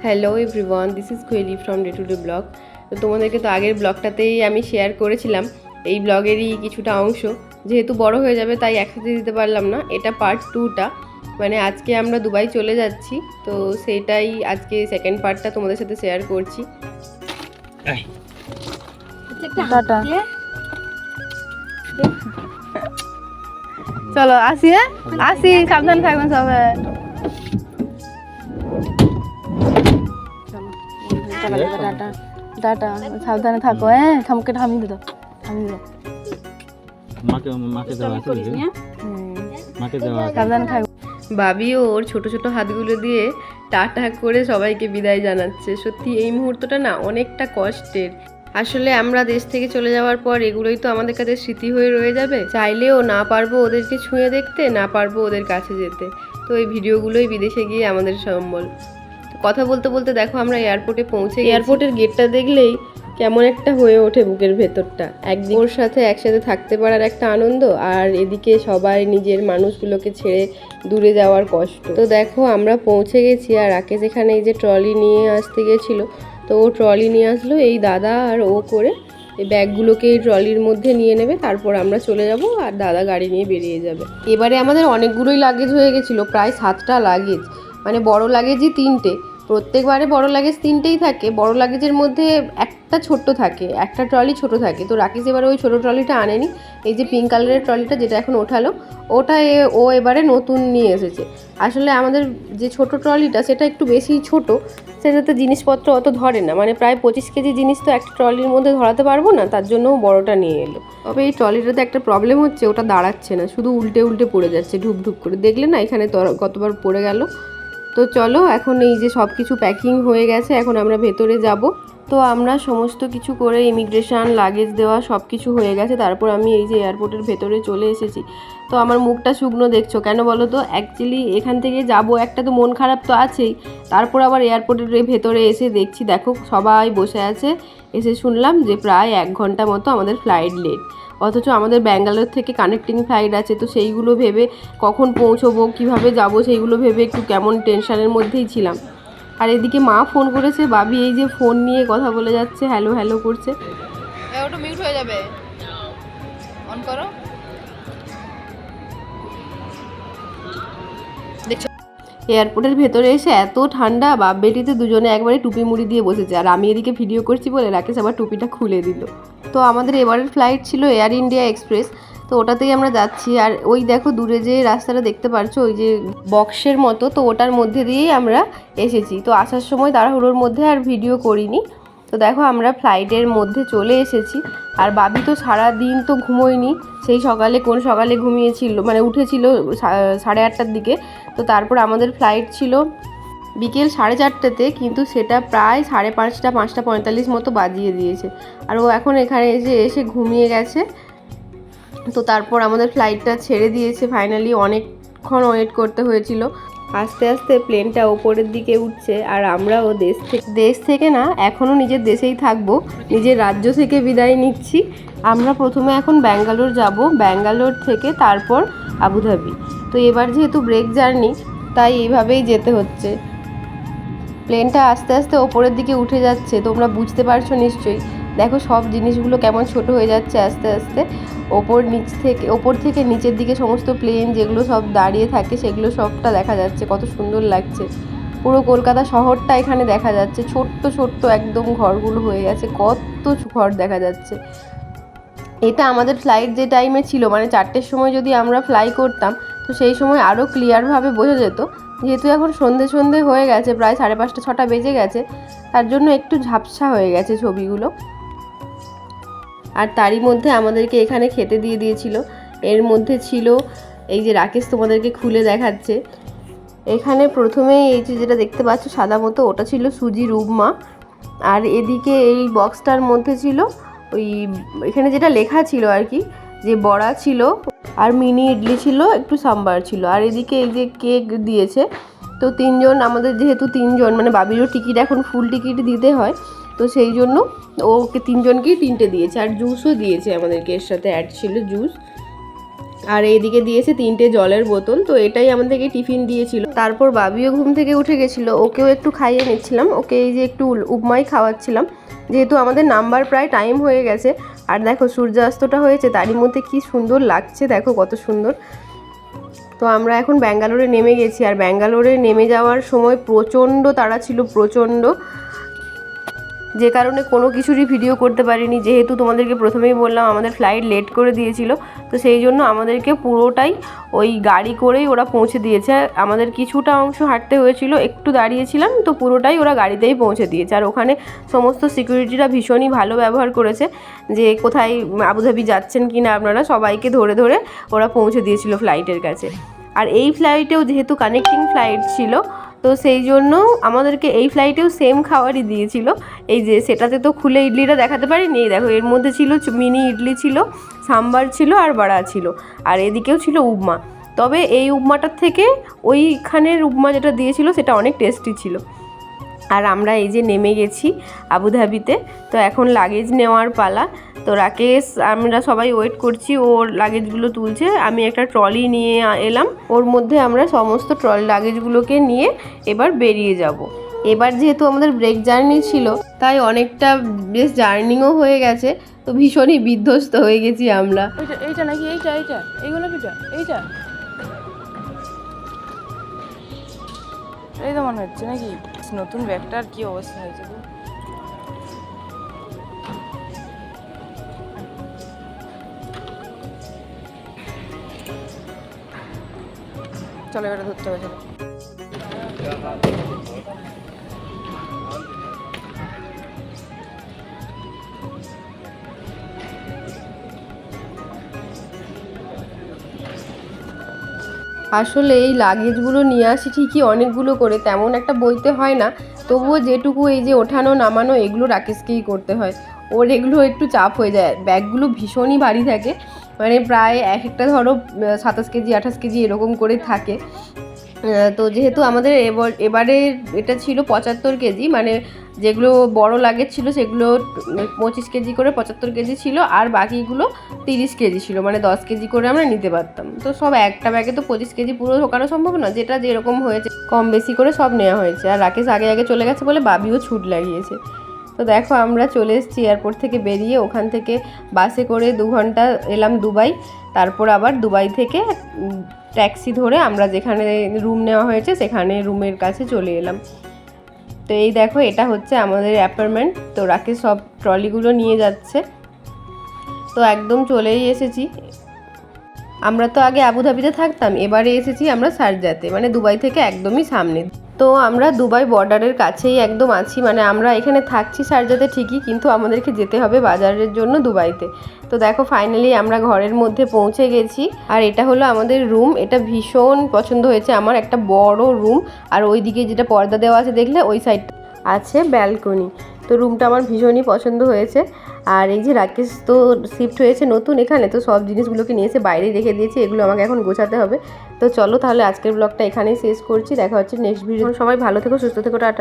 Hello everyone, this is Koeli from day to day blog. তো তোমাদেরকে তো আগের ব্লগটাতেই আমি শেয়ার করেছিলাম এই ব্লগেরই কিছুটা অংশ। যেহেতু বড় হয়ে যাবে তাই একসাথে দিতে পারলাম না, এটা পার্ট 2টা। মানে আজকে আমরা দুবাই চলে যাচ্ছি, তো সেইটাই আজকে সেকেন্ড পার্টটা তোমাদের সাথে শেয়ার করছি। চলো আসি, আসি, সাবধানে থাকবেন সবাই। টাটা, সাবধানে থাকো। হ্যাঁ, ঠামকে থামিয়ে দিত, থামিয়ে দিত। সাবধানে থাকো। বাবিও ওর ছোট ছোট হাতগুলো দিয়ে টাটা করে সবাইকে বিদায় জানাচ্ছে। সত্যি এই মুহূর্তটা না অনেকটা কষ্টের। আসলে আমরা দেশ থেকে চলে যাওয়ার পর এগুলোই তো আমাদের কাছে স্মৃতি হয়ে রয়ে যাবে। চাইলেও না পারবো ওদেরকে ছুঁয়ে দেখতে, না পারবো ওদের কাছে যেতে। তো এই ভিডিওগুলোই বিদেশে গিয়ে আমাদের সম্বল। কথা বলতে বলতে দেখো আমরা এয়ারপোর্টে পৌঁছে গেছি। এয়ারপোর্টের গেটটা দেখলেই কেমন একটা হয়ে ওঠে বুকের ভেতরটা। একদিন ওর সাথে একসাথে থাকতে পারার একটা আনন্দ, আর এদিকে সবাই নিজের মানুষগুলোকে ছেড়ে দূরে যাওয়ার কষ্ট। তো দেখো আমরা পৌঁছে গেছি, আর রাকেশ এখানে এই যে ট্রলি নিয়ে আসতে গেছিলো, তো ও ট্রলি নিয়ে আসলো। এই দাদা আর ও করে এই ব্যাগগুলোকে এই ট্রলির মধ্যে নিয়ে নেবে, তারপর আমরা চলে যাব আর দাদা গাড়ি নিয়ে বেরিয়ে যাবে। এবারে আমাদের অনেকগুলোই লাগেজ হয়ে গেছিলো, প্রায় 7টা লাগেজ। মানে বড় লাগেজই 3টে। প্রত্যেকবারে বড় লাগেজ 3টেই থাকে, বড় লাগেজের মধ্যে একটা ছোট্ট থাকে, একটা ট্রলি ছোট থাকে। তো রাকেশ এবারে ওই ছোটো ট্রলিটা আনেনি। এই যে পিঙ্ক কালারের ট্রলিটা যেটা এখন ওঠালো, ওটা ও এবারে নতুন নিয়ে এসেছে। আসলে আমাদের যে ছোট ট্রলিটা সেটা একটু বেশি ছোট, সেটাতে জিনিসপত্র অত ধরে না। মানে প্রায় 25 কেজি জিনিস তো একটা ট্রলির মধ্যে ধরাতে পারবো না, তার জন্য বড়টা নিয়ে এলো। তবে এই ট্রলিটাতে একটা প্রবলেম হচ্ছে, ওটা দাঁড়াচ্ছে না, শুধু উল্টে উল্টে পড়ে যাচ্ছে ঢুক ঢুক করে। দেখলে না এখানে কতবার পড়ে গেল। তো চলো এখন এই যে সব কিছু প্যাকিং হয়ে গেছে, এখন আমরা ভেতরে যাব। তো আমরা সমস্ত কিছু করে ইমিগ্রেশন, লাগেজ দেওয়া সব কিছু হয়ে গেছে। তারপর আমি এই যে এয়ারপোর্টের ভেতরে চলে এসেছি। তো আমার মুখটা শুকনো দেখছো কেন বলো তো? অ্যাকচুয়ালি এখান থেকে যাব, একটা তো মন খারাপ তো আছেই, তারপর আবার এয়ারপোর্টের ভেতরে এসে দেখছি দেখো সবাই বসে আছে। এসে শুনলাম যে প্রায় 1 ঘন্টা মতো আমাদের ফ্লাইট লেট, অথচ আমাদের ব্যাঙ্গালোর থেকে কানেক্টিং ফ্লাইট আছে। তো সেইগুলো ভেবে কখন পৌঁছবো, কিভাবে যাব, সেইগুলো ভেবে একটু কেমন টেনশনের মধ্যেই ছিলাম। আর এদিকে মা ফোন করেছে, বাবি এই যে ফোন নিয়ে কথা বলে যাচ্ছে, হ্যালো হ্যালো করছে। ওটা মিউট হয়ে যাবে, অন করো। এয়ারপোর্টের ভেতরে এসে এত ঠান্ডা, বাপ বেটিতে দুজনে একবারে টুপি মুড়ি দিয়ে বসেছে, আর আমি এদিকে ভিডিও করছি বলে রাকেশ আবার টুপিটা খুলে দিল। তো আমাদের এবারের ফ্লাইট ছিল এয়ার ইন্ডিয়া এক্সপ্রেস, তো ওটাতেই আমরা যাচ্ছি। আর ওই দেখো দূরে যে রাস্তাটা দেখতে পাচ্ছ, ওই যে বক্সের মতো, তো ওটার মধ্যে দিয়েই আমরা এসেছি। তো আসার সময় তাড়াহুড়োর মধ্যে আর ভিডিও করিনি। তো দেখো আমরা ফ্লাইটের মধ্যে চলে এসেছি। আর বাবি তো সারা দিন তো ঘুমোয়নি, সেই সকালে ঘুমিয়েছিল, মানে উঠেছিল 8:30টার দিকে। তো তারপর আমাদের ফ্লাইট ছিল বিকেল 4:30তে, কিন্তু সেটা প্রায় 5:30, 5:45 মতো বাজিয়ে দিয়েছে। আর ও এখন এখানে এসে ঘুমিয়ে গেছে। তো তারপর আমাদের ফ্লাইটটা ছেড়ে দিয়েছে ফাইনালি। অনেকক্ষণ ওয়েট করতে হয়েছিল। আস্তে আস্তে প্লেনটা ওপরের দিকে উঠছে, আর আমরাও দেশ থেকে না, এখনও নিজের দেশেই থাকবো, নিজের রাজ্য থেকে বিদায় নিচ্ছি। আমরা প্রথমে এখন ব্যাঙ্গালোর যাব, ব্যাঙ্গালোর থেকে তারপর আবুধাবি। তো এবার যেহেতু ব্রেক জার্নি, তাই এইভাবেই যেতে হচ্ছে। প্লেনটা আস্তে আস্তে ওপরের দিকে উঠে যাচ্ছে, তোমরা বুঝতে পারছো নিশ্চয়ই। দেখো সব জিনিসগুলো কেমন ছোট হয়ে যাচ্ছে আস্তে আস্তে। ওপর থেকে নিচের দিকে সমস্ত প্লেন যেগুলো সব দাঁড়িয়ে থাকে, সেগুলো সবটা দেখা যাচ্ছে, কত সুন্দর লাগছে। পুরো কলকাতা শহরটা এখানে দেখা যাচ্ছে, ছোট্ট ছোট্ট একদম ঘরগুলো হয়ে গেছে, কত ঘর দেখা যাচ্ছে। এটা আমাদের ফ্লাইট যে টাইমে ছিল, মানে 4টের সময় যদি আমরা ফ্লাই করতাম, তো সেই সময় আরও ক্লিয়ারভাবে বোঝা যেত। যেহেতু এখন সন্ধে হয়ে গেছে, প্রায় 5:30, 6টা বেজে গেছে, তার জন্য একটু ঝাপসা হয়ে গেছে ছবিগুলো। আর তারই মধ্যে আমাদেরকে এখানে খেতে দিয়ে দিয়েছিল। এর মধ্যে ছিল এই যে রাকেশ তোমাদেরকে খুলে দেখাচ্ছে। এখানে প্রথমে এই যে যেটা দেখতে পাচ্ছ সাদা মতো, ওটা ছিল সুজির উপমা। আর এদিকে এই বক্সটার মধ্যে ছিল ওই, এখানে যেটা লেখা ছিল আর কি, যে বড়া ছিল, আর মিনি ইডলি ছিল, একটু সাম্বার ছিল। আর এদিকে এই যে কেক দিয়েছে। তো 3জন, আমাদের যেহেতু 3জন, মানে বাবিরও টিকিট এখন ফুল টিকিট দিতে হয়, তো সেই জন্য ওকে 3জনকেই 3টে দিয়েছে। আর জুসও দিয়েছে আমাদেরকে, এর সাথে অ্যাড ছিল জুস। আর এইদিকে দিয়েছে 3টে জলের বোতল। তো এটাই আমাদেরকে টিফিন দিয়েছিল। তারপর বাবিও ঘুম থেকে উঠে গেছিলো, ওকেও একটু খাইয়ে নিচ্ছিলাম। ওকে এই যে একটু উপমাই খাওয়াচ্ছিলাম, যেহেতু আমাদের নাম্বার প্রায় টাইম হয়ে গেছে। আর দেখো সূর্যাস্তটা হয়েছে, তারই মধ্যে কি সুন্দর লাগছে, দেখো কত সুন্দর। তো আমরা এখন ব্যাঙ্গালোরে নেমে গেছি। আর ব্যাঙ্গালোরে নেমে যাওয়ার সময় প্রচণ্ড তাড়া ছিল, প্রচণ্ড, যে কারণে কোনো কিছুরই ভিডিও করতে পারিনি। যেহেতু তোমাদেরকে প্রথমেই বললাম আমাদের ফ্লাইট লেট করে দিয়েছিল, তো সেই জন্য আমাদেরকে পুরোটাই ওই গাড়ি করেই ওরা পৌঁছে দিয়েছে। আমাদের কিছুটা অংশ হাঁটতে হয়েছিল, একটু দাঁড়িয়েছিলাম, তো পুরোটাই ওরা গাড়িতেই পৌঁছে দিয়েছে। আর ওখানে সমস্ত সিকিউরিটিরা ভীষণই ভালো ব্যবহার করেছে, যে কোথায় আবুধাবি যাচ্ছেন কি না আপনারা, সবাইকে ধরে ধরে ওরা পৌঁছে দিয়েছিল ফ্লাইটের কাছে। আর এই ফ্লাইটেও যেহেতু কানেক্টিং ফ্লাইট ছিল, তো সেই জন্য আমাদেরকে এই ফ্লাইটেও সেম খাবারই দিয়েছিল। এই যে সেটাতে তো খুলে ইডলিটা দেখাতে পারিনি, এই দেখো এর মধ্যে ছিল মিনি ইডলি ছিল, সাম্বার ছিল আর বড়া ছিল, আর এদিকেও ছিল উপমা। তবে এই উপমাটার থেকে ওইখানের উপমা যেটা দিয়েছিল সেটা অনেক টেস্টি ছিল। আর আমরা এই যে নেমে গেছি আবুধাবিতে। তো এখন লাগেজ নেওয়ার পালা। তো রাকেশ, আমরা সবাই ওয়েট করছি, ওর লাগেজগুলো তুলছে। আমি একটা ট্রলি নিয়ে এলাম, ওর মধ্যে আমরা সমস্ত লাগেজগুলোকে নিয়ে এবার বেরিয়ে যাব। এবার যেহেতু আমাদের ব্রেক জার্নি ছিল, তাই অনেকটা বেশ জার্নিও হয়ে গেছে, তো ভীষণই বিধ্বস্ত হয়ে গেছি আমরা। এইটা নাকি এইটা এইগুলো এইটা এই তো মনে হচ্ছে নাকি নতুন ব্যাগটার কি অবস্থা হয়েছে গো। চলো এবারে ধরতে হবে, চলো। আসলে এই লাগেজগুলো নিয়ে আসি ঠিকই অনেকগুলো করে, তেমন একটা বইতে হয় না, তবুও যেটুকু এই যে ওঠানো নামানো এগুলো রাকেশকেই করতে হয়। ওর এগুলো একটু চাপ হয়ে যায়, ব্যাগগুলো ভীষণই ভারী থাকে, মানে প্রায় এক একটা ধরো 27 কেজি 28 কেজি এরকম করে থাকে। তো যেহেতু আমাদের এবারে এটা ছিল 75 কেজি, মানে যেগুলো বড় লাগেজ ছিল সেগুলো 25 কেজি করে 75 কেজি ছিল, আর বাকিগুলো 30 কেজি ছিল, মানে 10 কেজি করে আমরা নিতে পারতাম। তো সব একটা ব্যাগে তো 25 কেজি পুরো ঢোকানো সম্ভব না, যেটা যেরকম হয়েছে কম বেশি করে সব নেওয়া হয়েছে। আর রাকেশ আগে আগে চলে গেছে বলে বাবিও ছুট লাগিয়েছে। তো দেখো আমরা চলে এসেছি এয়ারপোর্ট থেকে বেরিয়ে, ওখান থেকে বাসে করে 2 ঘন্টা এলাম দুবাই। তারপর আবার দুবাই থেকে ট্যাক্সি ধরে আমরা যেখানে রুম নেওয়া হয়েছে সেখানে রুমের কাছে চলে এলাম। তো এই দেখো এটা হচ্ছে আমাদের অ্যাপার্টমেন্ট। তো রাকেশ সব ট্রলিগুলো নিয়ে যাচ্ছে। তো একদম চলেই এসেছি। আমরা তো আগে আবুধাবিতে থাকতাম, এবারে এসেছি আমরা শারজাতে, মানে দুবাই থেকে একদমই সামনে। তো আমরা দুবাই বর্ডারের কাছেই একদম আছি, মানে আমরা এখানে থাকছি শারজাতে ঠিকই, কিন্তু আমাদেরকে যেতে হবে বাজারের জন্য দুবাইতে। তো দেখো ফাইনালি আমরা ঘরের মধ্যে পৌঁছে গেছি। আর এটা হলো আমাদের রুম, এটা ভীষণ পছন্দ হয়েছে আমার, একটা বড় রুম। আর ওইদিকে যেটা পর্দা দেওয়া আছে দেখলে, ওই সাইড আছে ব্যালকনি। তো রুমটা আমার ভীষণই পছন্দ হয়েছে। আর এই যে রাকেশ তো শিফট হয়েছে নতুন এখানে, তো সব জিনিসগুলোকে নিয়ে এসে বাইরে রেখে দিয়েছে, এগুলো আমাকে এখন গোছাতে হবে। তো চলো তাহলে আজকের ব্লগটা এখানেই শেষ করছি, দেখা হচ্ছে নেক্সট ভিডিও। সবাই ভালো থেকো, সুস্থ থেকো, টাটা।